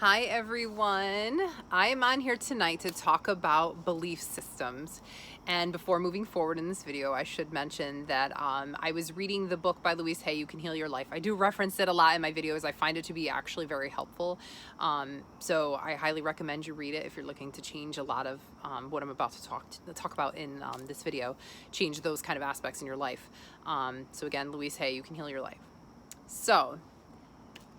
Hi everyone. I am on here tonight to talk about belief systems. And before moving forward in this video, I should mention that I was reading the book by Louise Hay, You Can Heal Your Life. I do reference it a lot in my videos. I find it to be actually very helpful. So I highly recommend you read it if you're looking to change a lot of what I'm about to talk about in this video, change those kind of aspects in your life. So again, Louise Hay, You Can Heal Your Life. So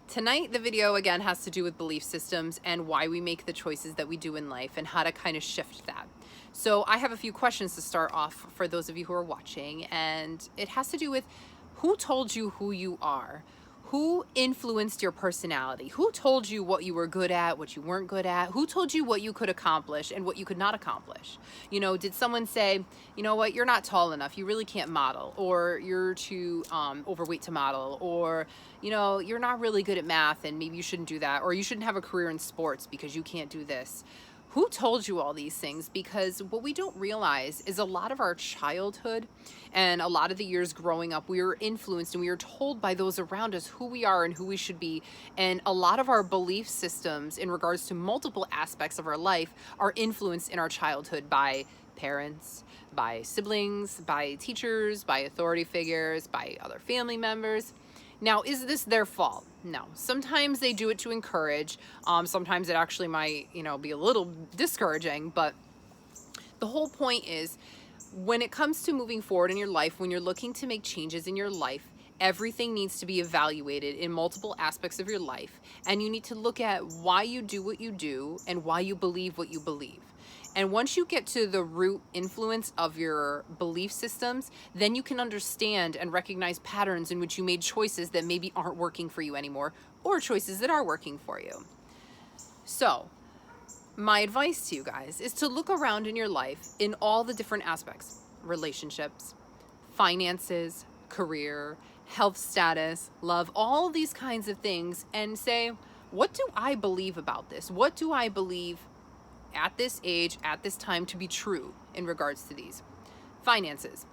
tonight, the video again has to do with belief systems and why we make the choices that we do in life and how to kind of shift that. So I have a few questions to start off for those of you who are watching, and it has to do with who told you who you are? Who influenced your personality? Who told you what you were good at, what you weren't good at? Who told you what you could accomplish and what you could not accomplish? You know, did someone say, you know what, you're not tall enough, you really can't model, or you're too overweight to model, or, you know, you're not really good at math and maybe you shouldn't do that, or you shouldn't have a career in sports because you can't do this? Who told you all these things? Because what we don't realize is a lot of our childhood and a lot of the years growing up, we were influenced and we were told by those around us who we are and who we should be. And a lot of our belief systems in regards to multiple aspects of our life are influenced in our childhood by parents, by siblings, by teachers, by authority figures, by other family members. Now, is this their fault? No. Sometimes they do it to encourage. Sometimes it actually might, be a little discouraging. But the whole point is, when it comes to moving forward in your life, when you're looking to make changes in your life, everything needs to be evaluated in multiple aspects of your life. And you need to look at why you do what you do and why you believe what you believe. And once you get to the root influence of your belief systems, then you can understand and recognize patterns in which you made choices that maybe aren't working for you anymore, or choices that are working for you. So, my advice to you guys is to look around in your life in all the different aspects: relationships, finances, career, health status, love, all these kinds of things, and say, what do I believe about this? What do I believe at this age, at this time, to be true in regards to these? Finances.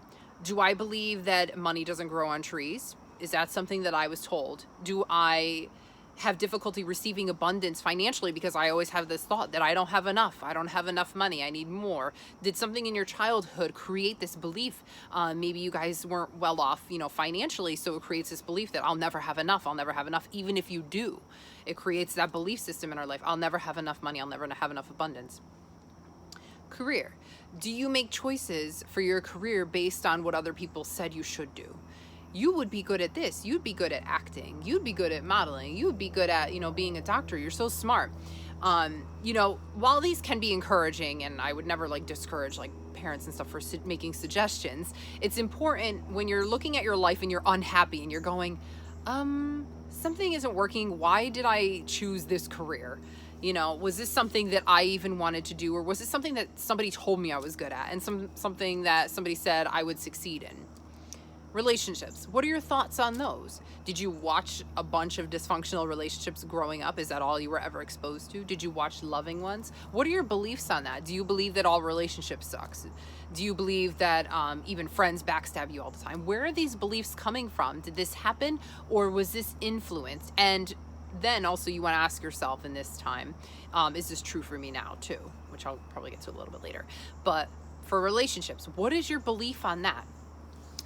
Do I believe that money doesn't grow on trees? Is that something that I was told? Do I have difficulty receiving abundance financially because I always have this thought that I don't have enough money, I need more? Did something in your childhood create this belief? Maybe you guys weren't well off, financially, so it creates this belief that I'll never have enough, even if you do. It creates that belief system in our life. I'll never have enough money, I'll never have enough abundance. Career. Do you make choices for your career based on what other people said you should do? You would be good at this. You'd be good at acting. You'd be good at modeling. You'd be good at, being a doctor. You're so smart. While these can be encouraging, and I would never discourage parents and stuff for making suggestions, it's important when you're looking at your life and you're unhappy and you're going, something isn't working. Why did I choose this career? Was this something that I even wanted to do, or was it something that somebody told me I was good at and something that somebody said I would succeed in? Relationships. What are your thoughts on those? Did you watch a bunch of dysfunctional relationships growing up? Is that all you were ever exposed to? Did you watch loving ones? What are your beliefs on that? Do you believe that all relationships suck? Do you believe that even friends backstab you all the time? Where are these beliefs coming from? Did this happen, or was this influenced? And then also you want to ask yourself in this time, is this true for me now too? Which I'll probably get to a little bit later. But for relationships, what is your belief on that?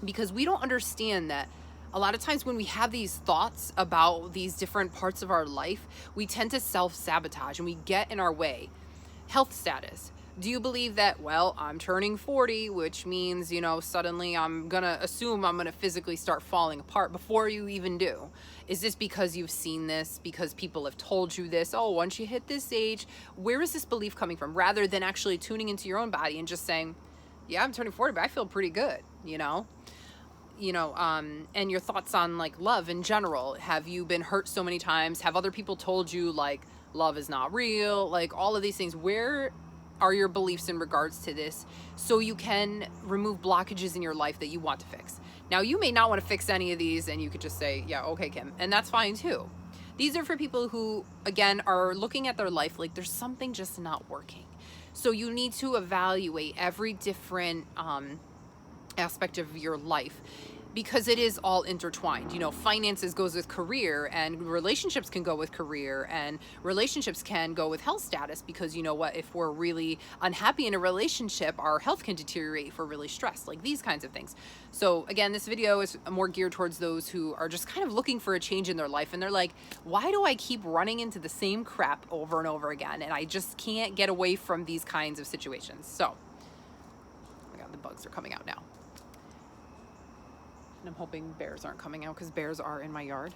Because we don't understand that a lot of times when we have these thoughts about these different parts of our life, we tend to self-sabotage and we get in our way. Health status. Do you believe that, well, I'm turning 40, which means, suddenly I'm going to assume I'm going to physically start falling apart before you even do? Is this because you've seen this, because people have told you this? Oh, once you hit this age, where is this belief coming from? Rather than actually tuning into your own body and just saying, yeah, I'm turning 40, but I feel pretty good, and your thoughts on love in general. Have you been hurt so many times? Have other people told you love is not real? All of these things. Where are your beliefs in regards to this, so you can remove blockages in your life that you want to fix? Now, you may not want to fix any of these, and you could just say, yeah, okay, Kim, and that's fine too. These are for people who, again, are looking at their life like there's something just not working. So you need to evaluate every different aspect of your life. because it is all intertwined. You know, finances goes with career, and relationships can go with career, and relationships can go with health status, because you know what, if we're really unhappy in a relationship, our health can deteriorate if we're really stressed, like these kinds of things. So again, this video is more geared towards those who are just kind of looking for a change in their life, and they're like, why do I keep running into the same crap over and over again, and I just can't get away from these kinds of situations. So, oh my God, the bugs are coming out now. And I'm hoping bears aren't coming out, because bears are in my yard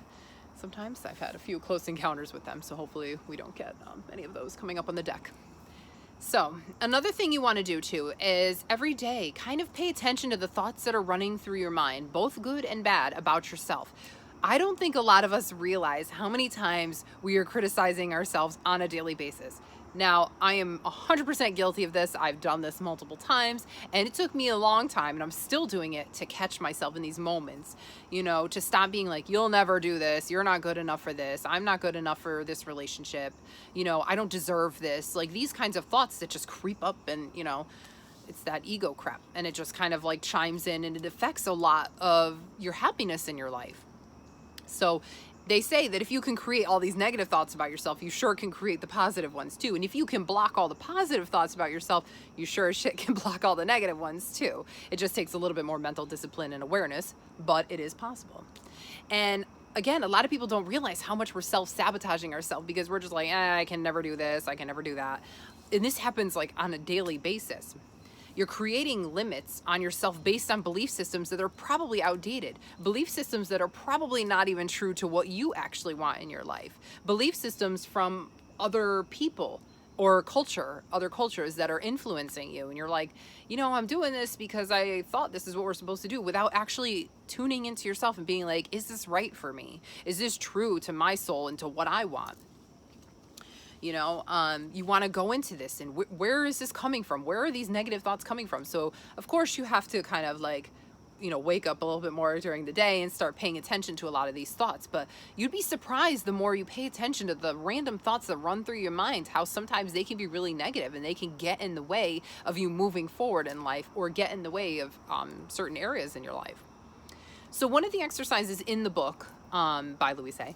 sometimes. I've had a few close encounters with them, so hopefully we don't get any of those coming up on the deck. So another thing you want to do too is every day kind of pay attention to the thoughts that are running through your mind, both good and bad, about yourself. I don't think a lot of us realize how many times we are criticizing ourselves on a daily basis. Now, I am 100% guilty of this. I've done this multiple times, and it took me a long time, and I'm still doing it, to catch myself in these moments, you know, to stop being like, you'll never do this, you're not good enough for this, I'm not good enough for this relationship, you know, I don't deserve this, like these kinds of thoughts that just creep up, and you know, it's that ego crap, and it just kind of like chimes in, and it affects a lot of your happiness in your life. So they say that if you can create all these negative thoughts about yourself, you sure can create the positive ones too. And if you can block all the positive thoughts about yourself, you sure as shit can block all the negative ones too. It just takes a little bit more mental discipline and awareness, but it is possible. And again, a lot of people don't realize how much we're self-sabotaging ourselves, because we're just like, I can never do this, I can never do that. And this happens like on a daily basis. You're creating limits on yourself based on belief systems that are probably outdated. Belief systems that are probably not even true to what you actually want in your life. Belief systems from other people or culture, other cultures that are influencing you. And you're like, you know, I'm doing this because I thought this is what we're supposed to do, without actually tuning into yourself and being like, is this right for me? Is this true to my soul and to what I want? You know, you want to go into this, and where is this coming from? Where are these negative thoughts coming from? So of course you have to kind of like, you know, wake up a little bit more during the day and start paying attention to a lot of these thoughts. But you'd be surprised, the more you pay attention to the random thoughts that run through your mind, how sometimes they can be really negative, and they can get in the way of you moving forward in life, or get in the way of certain areas in your life. So one of the exercises in the book by Louise Hay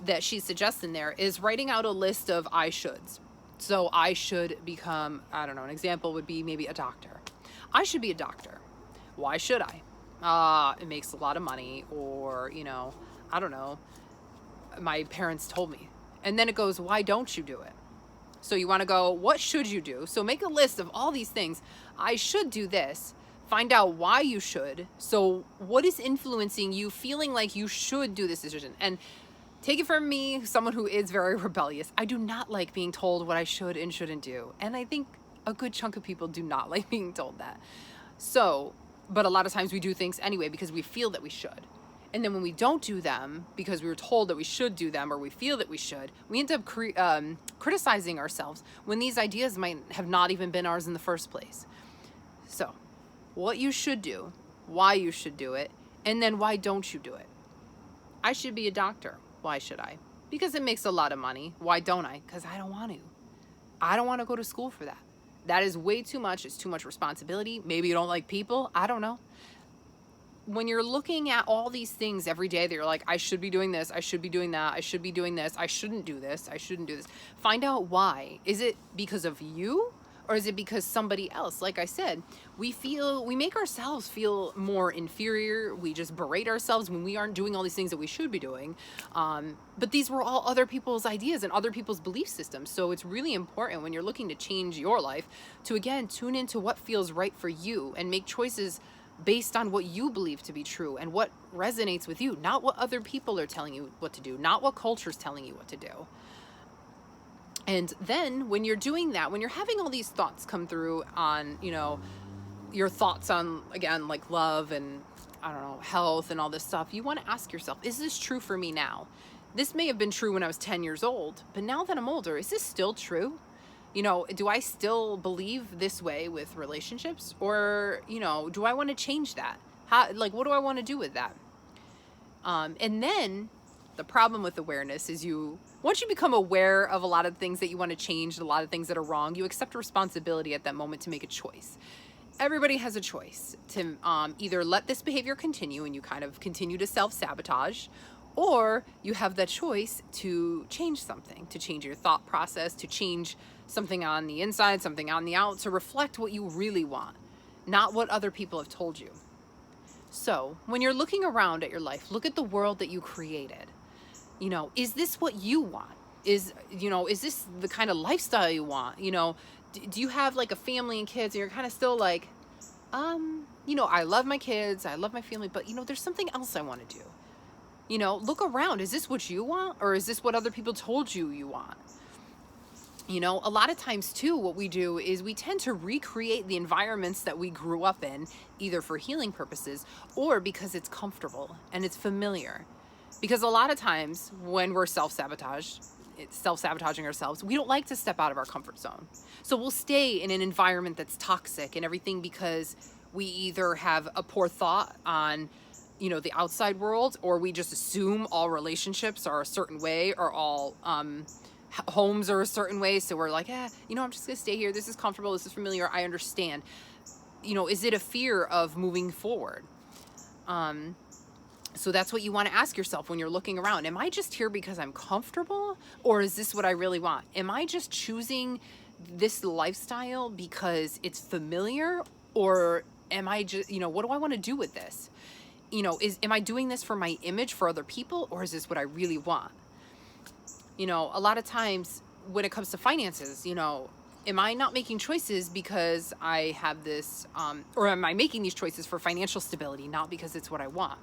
that she suggests in there is writing out a list of I shoulds. So I should become, I don't know, an example would be maybe a doctor. I should be a doctor. Why should I? It makes a lot of money, or, you know, I don't know, my parents told me. And then it goes, why don't you do it? So you want to go, what should you do? So make a list of all these things. I should do this. Find out why you should. So what is influencing you feeling like you should do this decision? And take it from me, someone who is very rebellious, I do not like being told what I should and shouldn't do. And I think a good chunk of people do not like being told that. So, but a lot of times we do things anyway because we feel that we should. And then when we don't do them because we were told that we should do them, or we feel that we should, we end up criticizing ourselves when these ideas might have not even been ours in the first place. So, what you should do, why you should do it, and then why don't you do it? I should be a doctor. Why should I? Because it makes a lot of money. Why don't I? Because I don't want to. I don't want to go to school for that. That is way too much. It's too much responsibility. Maybe you don't like people. I don't know. When you're looking at all these things every day that you're like, I should be doing this, I should be doing that, I should be doing this, I shouldn't do this, I shouldn't do this. Find out why. Is it because of you? Or is it because somebody else? Like I said, we make ourselves feel more inferior. We just berate ourselves when we aren't doing all these things that we should be doing. But these were all other people's ideas and other people's belief systems. So it's really important when you're looking to change your life to, again, tune into what feels right for you and make choices based on what you believe to be true and what resonates with you, not what other people are telling you what to do, not what culture's telling you what to do. And then when you're doing that, when you're having all these thoughts come through on, you know, your thoughts on, again, like love and, I don't know, health and all this stuff, you want to ask yourself, is this true for me now? This may have been true when I was 10 years old, but now that I'm older, is this still true? You know, do I still believe this way with relationships? Or, you know, do I want to change that? Like, what do I want to do with that? And then the problem with awareness is once you become aware of a lot of things that you want to change, a lot of things that are wrong, you accept responsibility at that moment to make a choice. everybody has a choice to either let this behavior continue and you kind of continue to self-sabotage, or you have the choice to change something, to change your thought process, to change something on the inside, something on the out, to reflect what you really want, not what other people have told you. So when you're looking around at your life, look at the world that you created. You know, is this what you want? Is this the kind of lifestyle you want? You know, do you have like a family and kids and you're kind of still like, I love my kids, I love my family, but there's something else I want to do. Look around. Is this what you want, or is this what other people told you want? A lot of times too, what we do is we tend to recreate the environments that we grew up in, either for healing purposes or because it's comfortable and it's familiar. Because a lot of times when we're self-sabotaging ourselves, we don't like to step out of our comfort zone. So we'll stay in an environment that's toxic and everything because we either have a poor thought on the outside world, or we just assume all relationships are a certain way, or all homes are a certain way. So we're like, I'm just gonna stay here. This is comfortable. This is familiar. I understand. Is it a fear of moving forward? So that's what you want to ask yourself when you're looking around. Am I just here because I'm comfortable, or is this what I really want? Am I just choosing this lifestyle because it's familiar, or am I just, what do I want to do with this? Am I doing this for my image for other people, or is this what I really want? A lot of times when it comes to finances, am I not making choices because I have this, or am I making these choices for financial stability, not because it's what I want?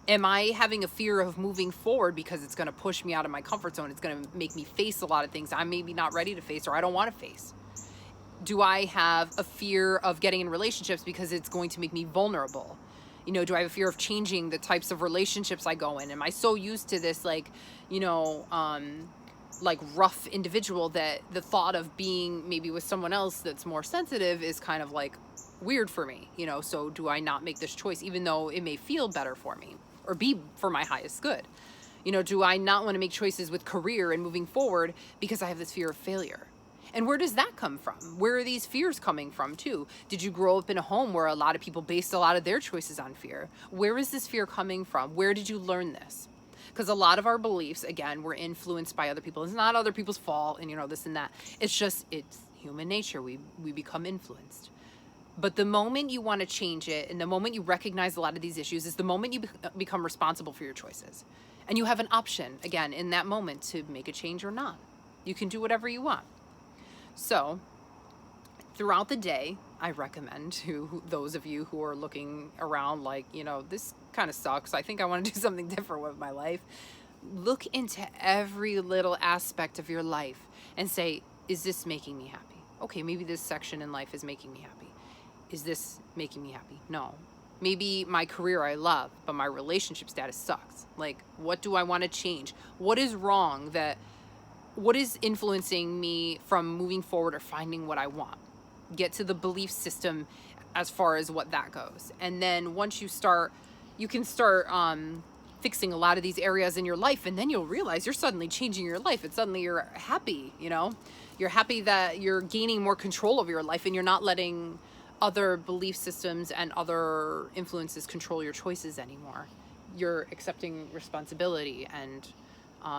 Am I having a fear of moving forward because it's going to push me out of my comfort zone? It's going to make me face a lot of things I'm maybe not ready to face, or I don't want to face. Do I have a fear of getting in relationships because it's going to make me vulnerable? Do I have a fear of changing the types of relationships I go in? Am I so used to this, like rough individual that the thought of being maybe with someone else that's more sensitive is kind of like weird for me, so do I not make this choice even though it may feel better for me or be for my highest good? Do I not want to make choices with career and moving forward because I have this fear of failure? And where does that come from? Where are these fears coming from too? Did you grow up in a home where a lot of people based a lot of their choices on fear? Where is this fear coming from? Where did you learn this? Because a lot of our beliefs, again, were influenced by other people. It's not other people's fault and this and that. It's human nature. We become influenced. But the moment you want to change it, and the moment you recognize a lot of these issues, is the moment you become responsible for your choices. And you have an option, again, in that moment to make a change or not. You can do whatever you want. So throughout the day, I recommend to those of you who are looking around like, this kind of sucks, I think I want to do something different with my life. Look into every little aspect of your life and say, is this making me happy? Okay, maybe this section in life is making me happy. Is this making me happy? No. Maybe my career I love, but my relationship status sucks. Like, what do I want to change? What is wrong what is influencing me from moving forward or finding what I want? Get to the belief system as far as what that goes. And then once you can start fixing a lot of these areas in your life, and then you'll realize you're suddenly changing your life, and suddenly you're happy, You're happy that you're gaining more control over your life, and you're not letting other belief systems and other influences control your choices anymore. You're accepting responsibility and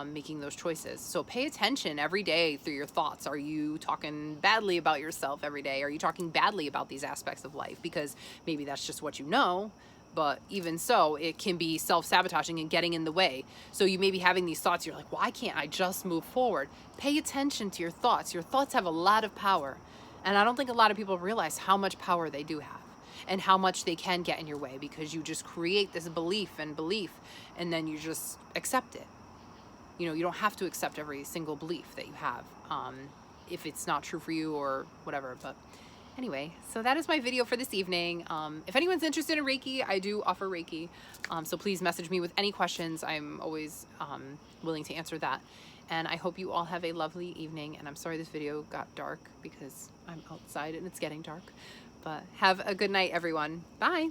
making those choices. So pay attention every day through your thoughts. Are you talking badly about yourself every day? Are you talking badly about these aspects of life? Because maybe that's just what but even so, it can be self-sabotaging and getting in the way. So you may be having these thoughts, you're like, why can't I just move forward? Pay attention to your thoughts. Your thoughts have a lot of power. And I don't think a lot of people realize how much power they do have and how much they can get in your way, because you just create this belief, and then you just accept it. You don't have to accept every single belief that you have if it's not true for you or whatever. But anyway, so that is my video for this evening. If anyone's interested in Reiki, I do offer Reiki. So please message me with any questions. I'm always willing to answer that. And I hope you all have a lovely evening. And I'm sorry this video got dark because I'm outside and it's getting dark. But have a good night, everyone. Bye.